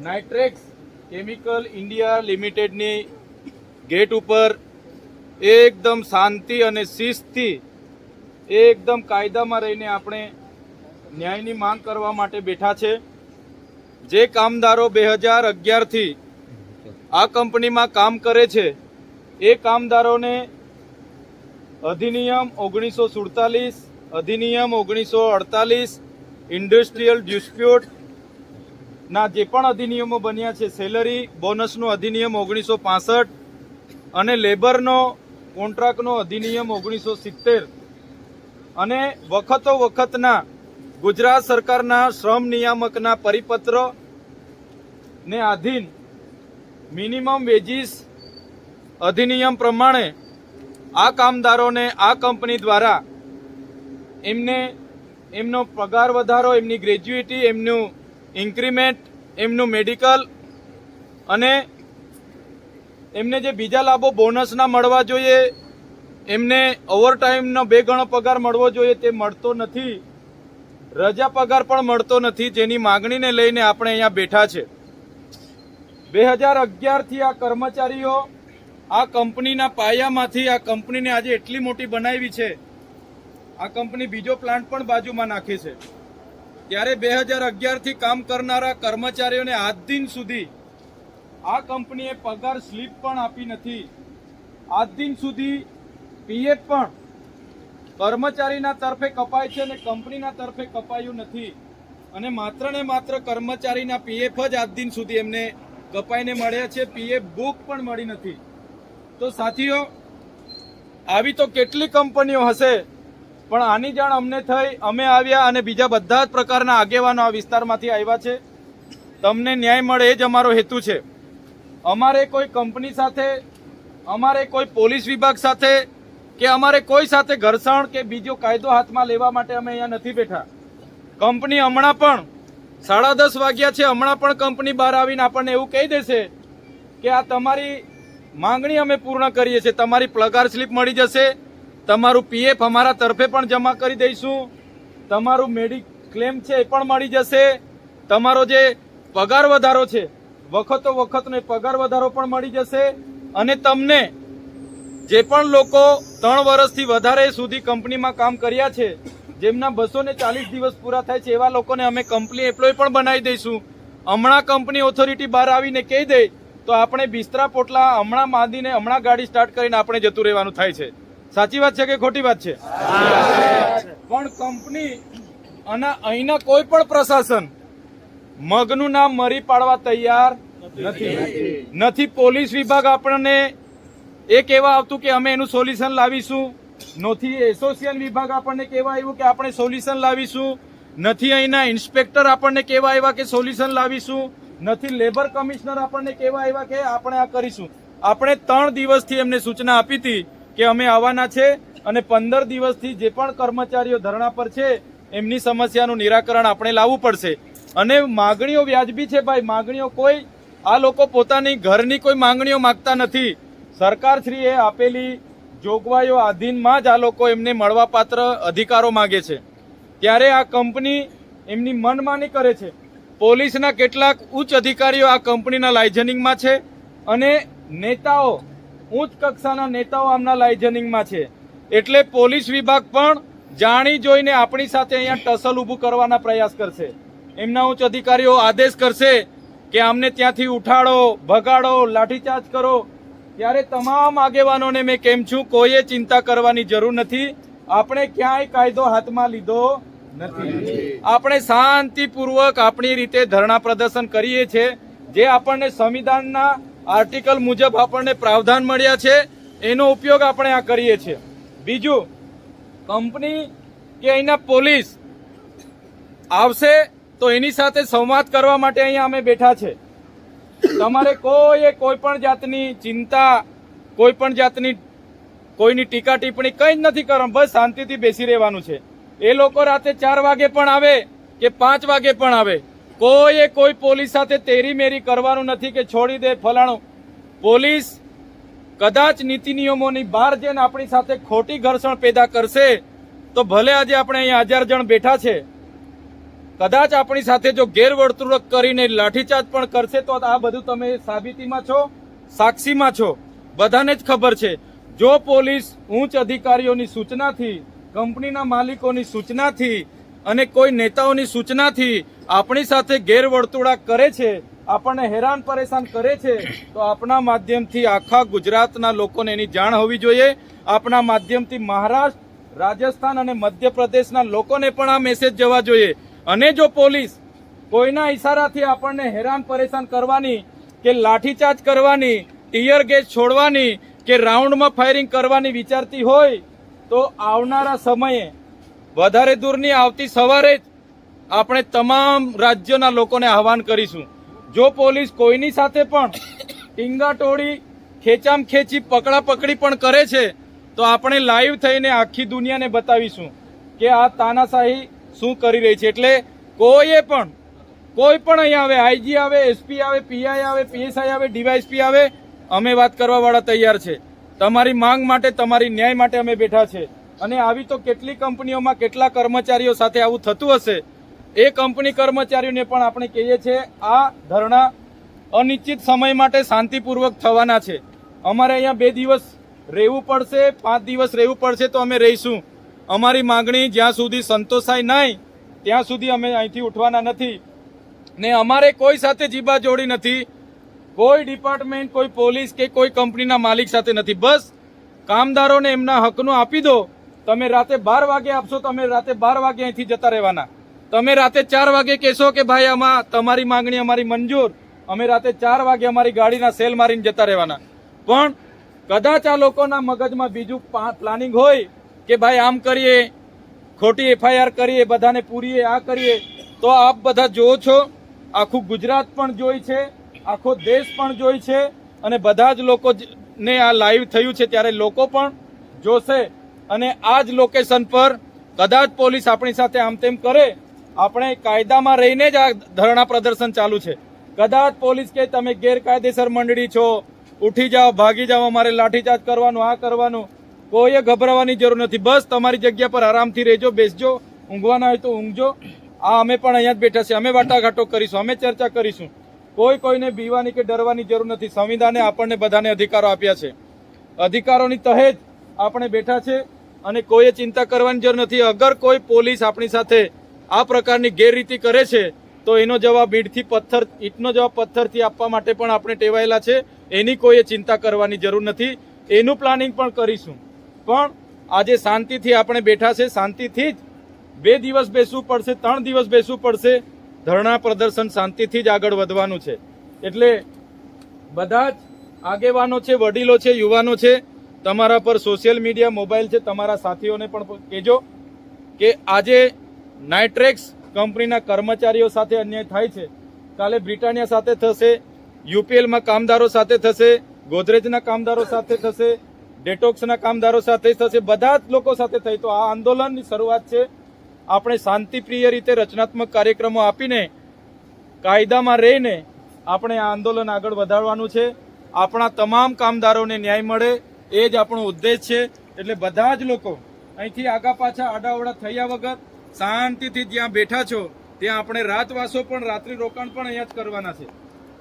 Nitrex chemical India લિમિટેડની gate ઉપર એકદમ શાંતિ અને શિસ્તથી એકદમ કાયદામાં રહીને આપણે ન્યાયની માંગ કરવા માટે બેઠા છે। જે કામદારો 2011થી આ કંપનીમાં કામ કરે છે એ કામદારોને અધિનિયમ 1947, અધિનિયમ 1948, ઇન્ડસ્ટ્રીયલ ડિસ્પ્યુટ ના જે પણ અધિનિયમો બન્યા છે, સેલરી બોનસનો અધિનિયમ 1965 અને લેબરનો કોન્ટ્રાક્ટનો અધિનિયમ 1970 અને વખતો વખતના ગુજરાત સરકારના શ્રમ નિયામકના પરિપત્ર ને આધીન મિનિમમ વેજીસ અધિનિયમ પ્રમાણે આ કામદારોને આ કંપની દ્વારા એમનો પગાર વધારો, એમની ગ્રેજ્યુએટી, એમનું ઇન્ક્રીમેન્ટ, એમનું મેડિકલ અને એમને જે બીજા લાભો બોનસના મળવા જોઈએ, એમને ઓવરટાઈમનો 2 ગણો પગાર મળવો જોઈએ તે મળતો નથી। રજા પગાર પણ મળતો નથી, જેની માગણીને લઈને આપણે અહીંયા બેઠા છે। 2011થી આ કર્મચારીઓ આ કંપનીના પાયામાંથી આ કંપનીને આજે એટલી મોટી બનાવી છે। આ કંપની બીજો પ્લાન્ટ પણ બાજુમાં નાખે છે, ત્યારે 2011થી કામ કરનારા કર્મચારીઓને આજ દિન સુધી આ કંપનીએ પગાર સ્લીપ પણ આપી નથી। આજ દિન સુધી પીએફ પણ કર્મચારીના તરફે કપાય છે અને કંપનીના તરફે કપાયું નથી, અને માત્ર ને માત્ર કર્મચારીના પીએફ જ આજ દિન સુધી એમને કપાઈને મળ્યા છે, પીએફ બુક પણ મળી નથી। તો સાથીઓ, આવી તો કેટલી કંપનીઓ હશે, પણ આની જાણ અમને થઈ, અમે આવ્યા અને બીજા બધા જ પ્રકારના આગેવાનો આ વિસ્તારમાંથી આવ્યા છે। તમને ન્યાય મળે એ જ અમારો હેતુ છે। અમારે કોઈ કંપની સાથે, અમારે કોઈ પોલીસ વિભાગ સાથે કે અમારે કોઈ સાથે ઘર્ષણ કે બીજો કાયદો હાથમાં લેવા માટે અમે અહીંયા નથી બેઠા। કંપની હમણાં પણ 10:30 વાગ્યા છે, હમણાં પણ કંપની બહાર આવીને આપણને એવું કહી દેશે કે આ તમારી માંગણી અમે પૂર્ણ કરીએ છીએ, તમારી પગાર સ્લીપ મળી જશે, તમારું પીએફ અમારા તરફે પણ જમા કરી દઈશું, તમારું મેડિક્લેમ છે એ પણ મળી જશે, તમારો જે પગાર વધારો છે વખતો વખતનો પગાર વધારો પણ મળી જશે, અને તમને જે પણ લોકો 3 વર્ષથી વધારે સુધી કંપનીમાં કામ કર્યા છે, જેમના 240 દિવસ પૂરા થાય છે, એવા લોકોને અમે કંપની એમ્પ્લોય પણ બનાવી દઈશું। હમણાં કંપની ઓથોરિટી બહાર આવીને કહી દે તો આપણે બિસ્તરા પોટલા હમણાં માંદીને હમણાં ગાડી સ્ટાર્ટ કરીને આપણે જતું રહેવાનું થાય છે। સાચી વાત છે કે ખોટી વાત છે? પણ કંપની અને અહીંના કોઈ પણ પ્રશાસન મગનું નામ મરી પાડવા તૈયાર નથી। પોલીસ વિભાગ આપણને એ કહેવા આવતું કે અમે એનું સોલ્યુશન લાવીશું, નથી એસોસિએશન વિભાગ આપણને કહેવા આવ્યું કે આપણે સોલ્યુશન લાવીશું, નથી અહીંના ઇન્સ્પેક્ટર આપણને કહેવા આવ્યા કે સોલ્યુશન લાવીશું, નથી લેબર કમિશનર આપણને કહેવા આવ્યા કે આપણે આ કરીશું। આપણે 3 દિવસથી એમને સૂચના આપી હતી કે અમે આવવાના છે, અને 15 દિવસથી જે પણ કર્મચારીઓ ધરણા પર છે એમની સમસ્યાનું નિરાકરણ આપણે લાવવું પડશે। અને માગણીઓ વ્યાજબી છે ભાઈ, માગણીઓ કોઈ આ લોકો પોતાની ઘરની કોઈ માગણીઓ માગતા નથી। સરકારશ્રીએ આપેલી જોગવાઈઓ આધીનમાં જ આ લોકો એમને મળવાપાત્ર અધિકારો માગે છે, ત્યારે આ કંપની એમની મનમાની કરે છે। પોલીસના કેટલાક ઉચ્ચ અધિકારીઓ આ કંપનીના લાઇઝનિંગમાં છે, અને નેતાઓ, ઉચ્ચ કક્ષાના નેતાઓ આમના લાઇઝનિંગમાં છે, એટલે પોલીસ વિભાગ પણ જાણી જોઈને આપણી સાથે અહીંયા ટસલ ઊભું કરવાના પ્રયાસ કરશે। એમના ઉચ્ચ અધિકારીઓ આદેશ કરશે કે આમને ત્યાંથી ઉઠાડો, ભગાડો, લાઠીચાર્જ કરો, ત્યારે તમામ આગેવાનોને મેં કેમ છું, કોઈએ ચિંતા કરવાની જરૂર નથી। આપણે ક્યાંય કાયદો હાથમાં લીધો નથી, આપણે શાંતિપૂર્વક આપણી રીતે ધરણા પ્રદર્શન કરીએ છીએ, જે આપણને સંવિધાનના આર્ટિકલ મુજબ આપણને પ્રાવધાન મળ્યા છે એનો ઉપયોગ આપણે આ કરીએ છીએ। બીજું, કંપની કે અહીંના પોલીસ આવશે તો એની સાથે સંવાદ કરવા માટે અહીંયા અમે બેઠા છે। તમારે કોઈ પણ જાતની ચિંતા, કોઈ પણ જાતની કોઈની ટીકા ટિપ્પણી કંઈ જ નથી કરવાનું, બસ શાંતિથી બેસી રહેવાનું છે। એ લોકો રાતે 4 વાગે પણ આવે કે 5 વાગે પણ આવે, કોઈ પોલીસ સાથે તેરી મેરી કરવાનું નથી કે છોડી દે ફલાણું। પોલીસ કદાચ નીતિ નિયમોની બહાર જઈને આપણી સાથે ખોટી ઘર્ષણ પેદા કરશે તો ભલે આજે આપણે અહીંયા 1000 જણ બેઠા છે, કદાચ આપણી સાથે જો ગેરવર્તણૂક કરીને લાઠીચાર્જ પણ કરશે તો આ બધું તમે સાબિતીમાં છો, સાક્ષીમાં છો, બધાને જ ખબર છે. જો પોલીસ ઉચ્ચ અધિકારીઓની સૂચનાથી, કંપનીના માલિકોની સૂચનાથી અને કોઈ નેતાઓની સૂચનાથી આપણી સાથે ગેરવર્તણૂક કરે છે, આપણને હેરાન પરેશાન કરે છે, તો આપણા માધ્યમથી આખા ગુજરાતના લોકોને એની જાણ હોવી જોઈએ. આપણા માધ્યમથી મહારાષ્ટ્ર, રાજસ્થાન અને મધ્યપ્રદેશના લોકોને પણ આ મેસેજ જવા જોઈએ. અને જો પોલીસ કોઈના ઈશારાથી આપણને હેરાન પરેશાન કરવાની કે લાઠીચાર્જ કરવાની, ટીયર ગેસ છોડવાની કે રાઉન્ડમાં ફાયરિંગ કરવાની વિચારતી હોય તો આવનારા સમયે વધારે દૂરની આવતી સવારે જ આપણે તમામ રાજ્યોના લોકોને આહવાન કરીશું. જો પોલીસ કોઈની સાથે પણ ટીંગાટોળી, ખેંચામ ખેંચી, પકડાપકડી પણ કરે છે તો આપણે લાઈવ થઈને આખી દુનિયાને બતાવીશું કે આ તાનાશાહી શું કરી રહી છે. એટલે કોઈ પણ અહીંયા આવે, આઈજી આવે, એસપી આવે, પીઆઈ આવે, પીએસઆઈ આવે, ડીવાયએસપી આવે, અમે વાત કરવા વાળા તૈયાર છે. તમારી માંગ માટે, તમારી ન્યાય માટે અમે બેઠા છે. અને આવી તો કેટલી કંપનીઓમાં કેટલા કર્મચારીઓ સાથે આવું થતું હશે. એ કંપની કર્મચારીઓને પણ આપણે કહીએ છીએ આ ધરણા અનિશ્ચિત સમય માટે શાંતિપૂર્વક થવાના છે. અમારે અહીંયા 2 દિવસ રહેવું પડશે, 5 દિવસ રહેવું પડશે તો અમે રહીશું. અમારી માંગણી જ્યાં સુધી સંતોષાય નહીં ત્યાં સુધી અમે અહીંથી ઉઠવાના નથી. ને અમારે કોઈ સાથે જીબા જોડી નથી, કોઈ ડિપાર્ટમેન્ટ, કોઈ પોલીસ કે કોઈ કંપનીના માલિક સાથે નથી. બસ કામદારોને એમના હકનું આપી દો. તમે રાતે 12 વાગે આપશો તો અમે રાતે 12 વાગે અહીંથી જતા રહેવાના. તમે રાતે 4 વાગે કહેશો કે ભાઈ આમાં તમારી માંગણી અમારી મંજૂર, અમે રાતે 4 વાગે અમારી ગાડીના સેલ મારીને જતા રહેવાના. પણ કદાચ આ લોકોના મગજમાં બીજું પ્લાનિંગ હોય કે ભાઈ આમ કરીએ, ખોટી FIR કરીએ, બધાને પૂરીએ, આ કરીએ, તો આપ બધા જોવો છો, આખું ગુજરાત પણ જોઈ છે, આખો દેશ પણ જોઈ છે, અને બધા જ લોકોને આ લાઈવ થયું છે ત્યારે લોકો પણ જોશે. અને આ જ લોકેશન પર કદાચ પોલીસ આપણી સાથે આમ તેમ કરે, આપણે કાયદામાં રહીને જ આ ધરણા પ્રદર્શન ચાલુ છે. કદાચ પોલીસ કે તમે ગેરકાયદેસર મંડળી છો, ઉઠી જાઓ, ભાગી જાઓ, અમારે લાઠીચાર્જ કરવાનું, આ કરવાનું, કોઈએ ગભરાવાની જરૂર નથી. બસ તમારી જગ્યા પર આરામથી રહેજો, બેસજો, ઊંઘવાના હોય તો ઊંઘજો. આ અમે પણ અહીંયા જ બેઠા છે, અમે વાટાઘાટો કરીશું, અમે ચર્ચા કરીશું. કોઈને બીવાની કે ડરવાની જરૂર નથી. સંવિધાને આપણને બધાને અધિકારો આપ્યા છે, અધિકારોની તહે જ આપણે બેઠા છે અને કોઈએ ચિંતા કરવાની જરૂર નથી. અગર કોઈ પોલીસ આપણી સાથે આ પ્રકારની ગેરરીતિ કરે છે તો એનો જવાબ ઈંટનો જવાબ પથ્થરથી આપવા માટે પણ આપણે ટેવાયેલા છે. એની કોઈએ ચિંતા કરવાની જરૂર નથી. એનું પ્લાનિંગ પણ કરીશું. પણ આજે શાંતિથી આપણે બેઠા છે, શાંતિથી જ 2 દિવસ બેસવું પડશે, 3 દિવસ બેસવું પડશે. ધરણા પ્રદર્શન શાંતિથી જ આગળ વધવાનું છે. એટલે બધા જ આગેવાનો છે, વડીલો છે, યુવાનો છે, તમારા પર સોશિયલ મીડિયા, મોબાઈલ છે, તમારા સાથીઓને પણ કહેજો કે આજે નાઇટ્રેક્સ કંપનીના કર્મચારીઓ સાથે અન્યાય થાય છે. કાલે બ્રિટાનિયા સાથે થશે, UPLમાં કામદારો સાથે થશે, ગોદરેજના કામદારો સાથે થશે, ડેટોક્સના કામદારો સાથે થશે, બધા જ લોકો સાથે થઈ. તો આ આંદોલનની શરૂઆત છે. આપણે શાંતિપ્રિય રીતે રચનાત્મક કાર્યક્રમો આપીને, કાયદામાં રહીને આપણે આ આંદોલન આગળ વધારવાનું છે. આપણા તમામ કામદારોને ન્યાય મળે એ જ આપણો ઉદ્દેશ છે. એટલે બધા જ લોકો અહીંથી આગા પાછા આડાઅવડા થયા વગર શાંતિથી જ્યાં બેઠા છો ત્યાં આપણે રાતવાસો પણ, રાત્રિ રોકાણ પણ અહીંયા જ કરવાના છે.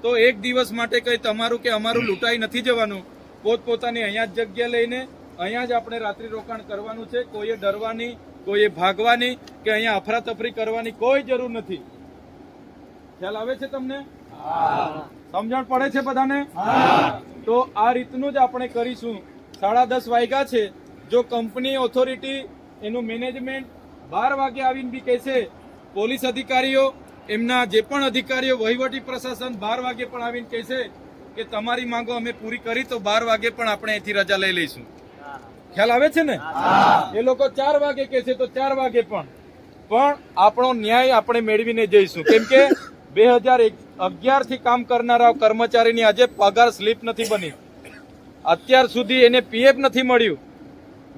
તો એક દિવસ માટે કંઈ તમારું કે અમારું લૂંટાઈ નથી જવાનું. પોતપોતાની અહીંયા જ જગ્યા લઈને અહીંયા જ આપણે રાત્રિ રોકાણ કરવાનું છે. કોઈએ ડરવાની, કોઈએ ભાગવાની કે અહીંયા અફરાતફરી કરવાની કોઈ જરૂર નથી. ખ્યાલ આવે છે તમને? સમજણ પડે છે બધાને? તો આ રીતનું જ આપણે કરીશું. 10:30 વાગ્યા છે. જો કંપની ઓથોરિટી, એનું મેનેજમેન્ટ 12 વાગે આવીને બી કહેશે, પોલીસ અધિકારીઓ, એમના જે પણ અધિકારીઓ, વહીવટી પ્રશાસન 12 વાગે પણ આવીને કહેશે કે તમારી માંગો અમે પૂરી કરી, તો 12 વાગે પણ આપણે અહીંથી રજા લઈ લઈશું. ખ્યાલ આવે છે ને? એ લોકો 4 વાગે કહેશે તો 4 વાગે પણ આપણો ન્યાય આપણે મેળવીને જઈશું. કેમ કે 2011 થી કામ કરનારા કર્મચારીની આજે પગાર સ્લીપ નથી બની. અત્યાર સુધી એને PF નથી મળ્યું,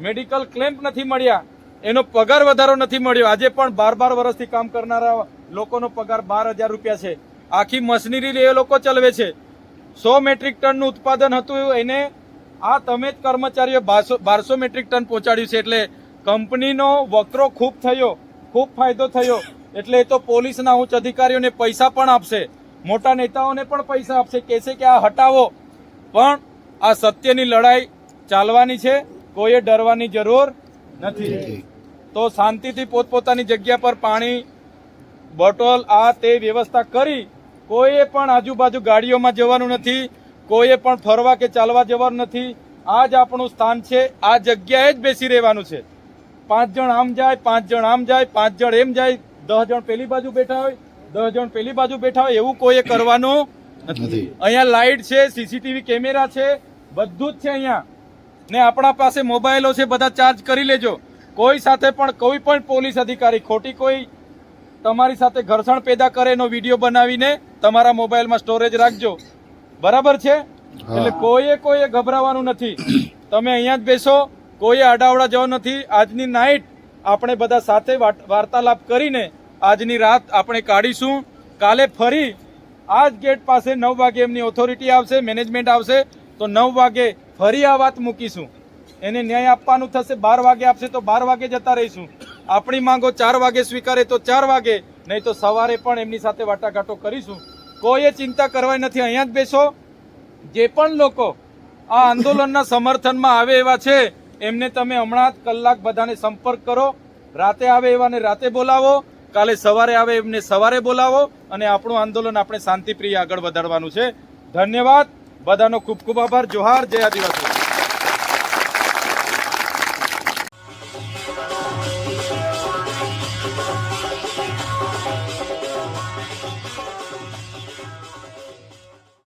મેડિકલ ક્લેમ નથી મળ્યા, એનો પગાર વધારો નથી મળ્યો. આજે પણ 12 વર્ષથી કામ કરનારા લોકોનો પગાર 12,000 રૂપિયા છે. આખી મશીનરી એ લોકો ચલાવે છે. 100 મેટ્રિક ટનનું ઉત્પાદન હતું, એને આ તમે જ કર્મચારીઓ 1200 મેટ્રિક ટન પહોંચાડ્યું છે. એટલે કંપનીનો વકરો ખૂબ થયો, ખૂબ ફાયદો થયો. એટલે એ તો પોલીસના ઉચ્ચ અધિકારીઓને પૈસા પણ આપશે, મોટા નેતાઓને પણ પૈસા આપશે, કહેશે કે આ હટાવો, પણ આ સત્યની લડાઈ ચાલવાની છે, કોઈએ ડરવાની જરૂર નથી. તો શાંતિથી પોતપોતાની જગ્યા પર પાણી બોટલ આ તે વ્યવસ્થા કરી, કોઈએ પણ આજુબાજુ ગાડીઓમાં જવાનું નથી, કોઈએ પણ ફરવા કે ચાલવા જવાનું નથી. આ જ આપણું સ્થાન છે, આ જગ્યાએ જ બેસી રહેવાનું છે. 5 જણ આમ જાય, 5 જણ આમ જાય, 5 જણ એમ જાય, 10 જણ પેલી બાજુ બેઠા હોય, 10 જણ પેલી બાજુ બેઠા હોય, એવું કોઈએ કરવાનું નથી. અહીંયા લાઇટ છે, સીસીટીવી કેમેરા છે, બધું જ છે અહીંયા. ને આપણા પાસે મોબાઈલો છે, બધા ચાર્જ કરી લેજો. કોઈ સાથે પણ કોઈ પણ પોલીસ અધિકારી ખોટી કોઈ તમારી સાથે ઘર્ષણ પેદા કરે એનો વિડીયો બનાવીને તમારા મોબાઈલમાં સ્ટોરેજ રાખજો. બરાબર છે? એટલે કોઈએ ગભરાવાનું નથી. તમે અહીંયા જ બેસો, કોઈએ આડાવડા જવાનું નથી. આજની નાઈટ આપણે બધા સાથે વાર્તાલાપ કરીને આજની રાત આપણે કાઢીશું. કાલે ફરી આ જ ગેટ પાસે 9 વાગે એમની ઓથોરિટી આવશે, મેનેજમેન્ટ આવશે, તો 9 વાગે ફરી આ વાત મૂકીશું. એને ન્યાય આપવાનું થશે, 12 વાગે આપશે તો 12 વાગે જતા રહીશું. આપણી માંગો 4 વાગે સ્વીકારે તો 4 વાગે, નહીં તો સવારે પણ એમની સાથે વાટાઘાટો કરીશું. કોઈએ ચિંતા કરવાની નથી. અહીંયા જ બેસો. જે પણ લોકો આ આંદોલનના સમર્થનમાં આવે એવા છે એમને તમે હમણાં જ કલાક બધાને સંપર્ક કરો. રાતે આવે એવાને રાતે બોલાવો, કાલે સવારે આવે એમને સવારે બોલાવો, અને આપણું આંદોલન આપણે શાંતિપ્રિય આગળ વધારવાનું છે. ધન્યવાદ. બધાનો ખૂબ ખૂબ આભાર. જોહાર. જય આદિવાસી.